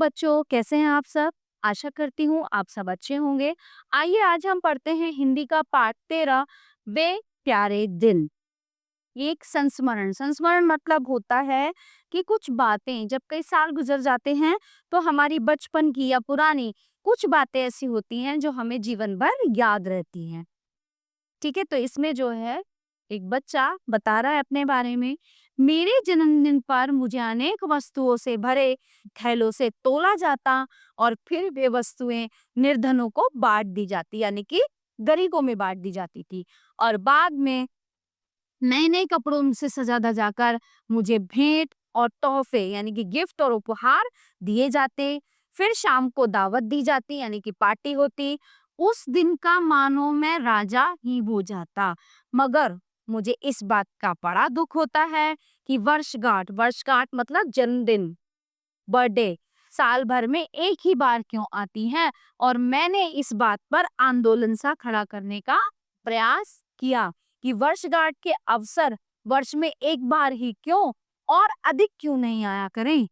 बच्चों, कैसे हैं आप सब? आशा करती हूँ आप सब अच्छे होंगे। आइए आज हम पढ़ते हैं हिंदी का पाठ 13 वे प्यारे दिन। ये एक संस्मरण संस्मरण मतलब होता है कि कुछ बातें जब कई साल गुजर जाते हैं तो हमारी बचपन की या पुरानी कुछ बातें ऐसी होती हैं जो हमें जीवन भर याद रहती हैं। ठीक है, तो इसमें जो है एक बच्चा बता रहा है अपने बारे में। मेरे जन्मदिन पर मुझे अनेक वस्तुओं से भरे थैलों से तोला जाता और फिर वे वस्तुएं निर्धनों को बांट दी जाती, यानी कि गरीबों में बांट दी जाती थी। और बाद में नए नए कपड़ों से सजा जाकर मुझे भेंट और तोहफे यानी कि गिफ्ट और उपहार दिए जाते। फिर शाम को दावत दी जाती यानी कि पार्टी होती। उस दिन का मानो मैं राजा ही हो जाता। मगर मुझे इस बात का बड़ा दुख होता है कि वर्षगांठ मतलब जन्मदिन, बर्थडे साल भर में एक ही बार क्यों आती है। और मैंने इस बात पर आंदोलन सा खड़ा करने का प्रयास किया कि वर्षगांठ के अवसर वर्ष में एक बार ही क्यों और अधिक क्यों नहीं आया करें,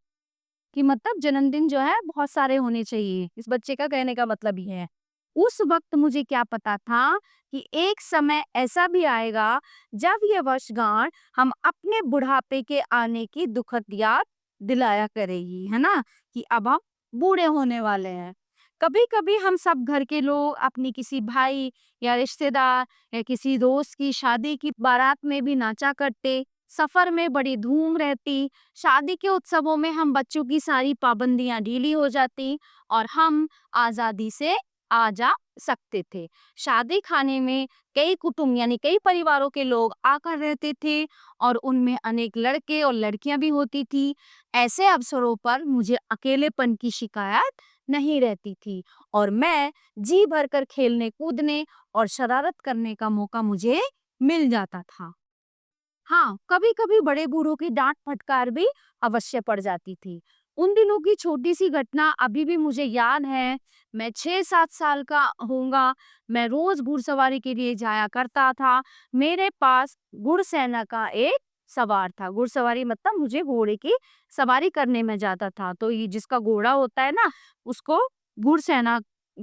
कि मतलब जन्मदिन जो है बहुत सारे होने चाहिए। इस बच्चे का कहने का मतलब ये है। उस वक्त मुझे क्या पता था कि एक समय ऐसा भी आएगा जब ये वर्षगांठ हम अपने बुढ़ापे के आने की दुखद याद दिलाया करेगी, है ना, कि अब हम बूढ़े होने वाले हैं। कभी कभी हम सब घर के लोग अपनी किसी भाई या रिश्तेदार या किसी दोस्त की शादी की बारात में भी नाचा करते। सफर में बड़ी धूम रहती। शादी के उत्सवों में हम बच्चों की सारी पाबंदियां ढीली हो जाती और हम आजादी से आ जा सकते थे। शादी खाने में कई कुटुंब यानी कई परिवारों के लोग आकर रहते थे और उनमें अनेक लड़के और लड़कियां भी होती थी। ऐसे अवसरों पर मुझे अकेलेपन की शिकायत नहीं रहती थी और मैं जी भरकर खेलने कूदने और शरारत करने का मौका मुझे मिल जाता था। हाँ, कभी-कभी बड़े बूढ़ों की डांट फटकार भी अवश्य पड़ जाती थी। उन दिनों की छोटी सी घटना अभी भी मुझे याद है। मैं 6-7 साल का होऊंगा। मैं रोज घुड़सवारी के लिए जाया करता था। मेरे पास घुड़सेना का एक सवार था। घुड़सवारी मतलब मुझे घोड़े की सवारी करने में जाता था। तो ये जिसका घोड़ा होता है ना, उसको घुड़सेना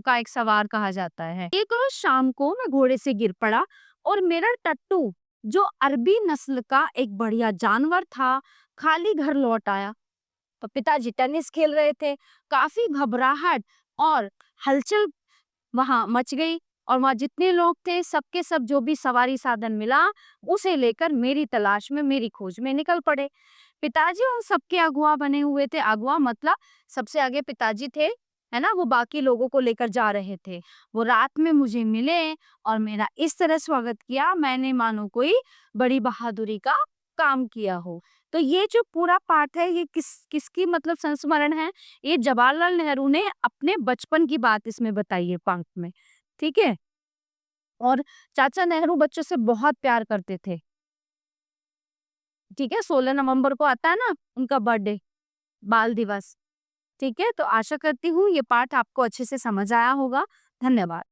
का एक सवार कहा जाता है। एक रोज शाम को मैं घोड़े से गिर पड़ा और मेरा टट्टू, जो अरबी नस्ल का एक बढ़िया जानवर था, खाली घर लौट आया। तो पिताजी टेनिस खेल रहे थे। काफी घबराहट और हलचल वहां मच गई और वहां जितने लोग थे सबके सब जो भी सवारी साधन मिला उसे लेकर मेरी तलाश में, मेरी खोज में निकल पड़े। पिताजी उन सबके अगुआ बने हुए थे। अगुआ मतलब सबसे आगे पिताजी थे, है ना, वो बाकी लोगों को लेकर जा रहे थे। वो रात में मुझे मिले और मेरा इस तरह स्वागत किया मैंने मानो कोई बड़ी बहादुरी का काम किया हो। तो ये जो पूरा पाठ है ये किसकी मतलब संस्मरण है? ये जवाहरलाल नेहरू ने अपने बचपन की बात इसमें बताई है पाठ में। ठीक है। और चाचा नेहरू बच्चों से बहुत प्यार करते थे। ठीक है, 16 नवंबर को आता है ना उनका बर्थडे, बाल दिवस। ठीक है, तो आशा करती हूँ ये पाठ आपको अच्छे से समझ आया होगा। धन्यवाद।